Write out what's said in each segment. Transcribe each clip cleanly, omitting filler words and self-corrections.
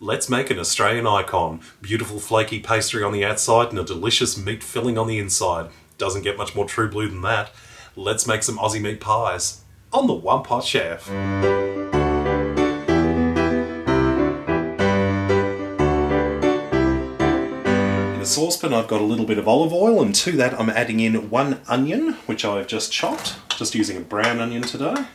Let's make an Australian icon. Beautiful flaky pastry on the outside and a delicious meat filling on the inside. Doesn't get much more true blue than that. Let's make some Aussie meat pies on the One Pot Chef. In a saucepan I've got a little bit of olive oil, and to that I'm adding in 1 onion, which I've just chopped. Just using a brown onion today.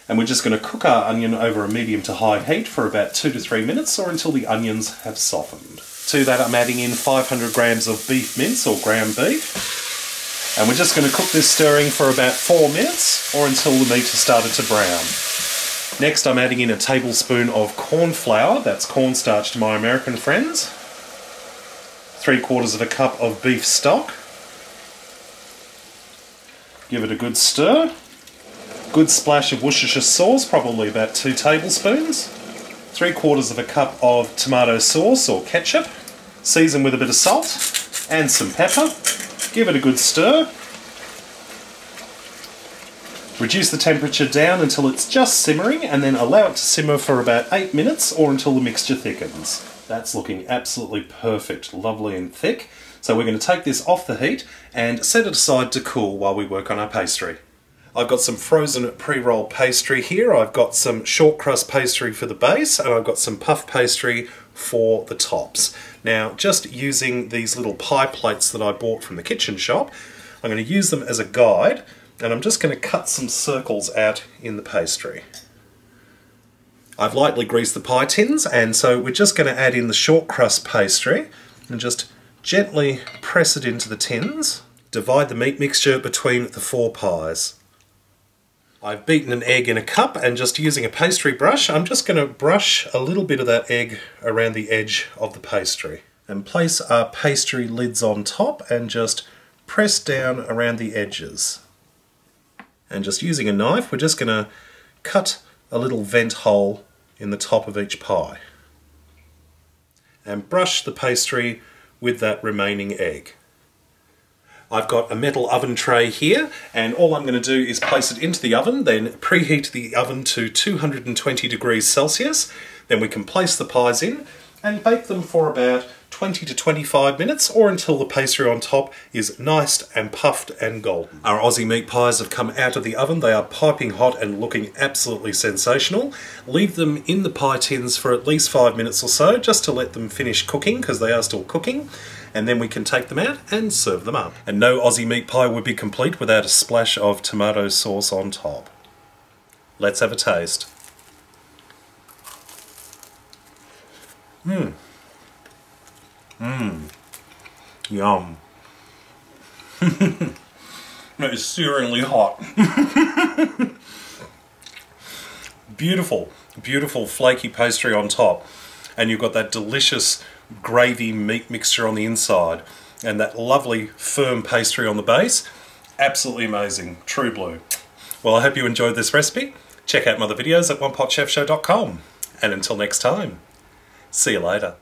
And we're just going to cook our onion over a medium to high heat for about 2 to 3 minutes, or until the onions have softened. To that I'm adding in 500 grams of beef mince or ground beef. And we're just going to cook this stirring for about 4 minutes, or until the meat has started to brown. Next I'm adding in a tablespoon of cornflour, that's cornstarch to my American friends. 3/4 of a cup of beef stock. Give it a good stir. Good splash of Worcestershire sauce, probably about 2 tablespoons. 3/4 of a cup of tomato sauce or ketchup. Season with a bit of salt and some pepper. Give it a good stir. Reduce the temperature down until it's just simmering, and then allow it to simmer for about 8 minutes or until the mixture thickens. That's looking absolutely perfect, lovely and thick. So we're going to take this off the heat and set it aside to cool while we work on our pastry. I've got some frozen pre-roll pastry here. I've got some shortcrust pastry for the base, and I've got some puff pastry for the tops. Now, just using these little pie plates that I bought from the kitchen shop, I'm going to use them as a guide, and I'm just going to cut some circles out in the pastry. I've lightly greased the pie tins, and so we're just going to add in the shortcrust pastry and just gently press it into the tins. Divide the meat mixture between the 4 pies. I've beaten an egg in a cup, and just using a pastry brush, I'm just going to brush a little bit of that egg around the edge of the pastry. And place our pastry lids on top and just press down around the edges. And just using a knife, we're just going to cut a little vent hole in the top of each pie. And brush the pastry with that remaining egg. I've got a metal oven tray here, and all I'm going to do is place it into the oven, then preheat the oven to 220 degrees Celsius. Then we can place the pies in and bake them for about 20 to 25 minutes, or until the pastry on top is nice and puffed and golden. Our Aussie meat pies have come out of the oven. They are piping hot and looking absolutely sensational. Leave them in the pie tins for at least 5 minutes or so, just to let them finish cooking, because they are still cooking. And then we can take them out and serve them up. And no Aussie meat pie would be complete without a splash of tomato sauce on top. Let's have a taste. Yum. That is searingly hot. Beautiful, beautiful flaky pastry on top. And you've got that delicious gravy meat mixture on the inside, and that lovely firm pastry on the base. Absolutely amazing. True blue. Well, I hope you enjoyed this recipe. Check out my other videos at OnePotChefShow.com. And until next time, see you later.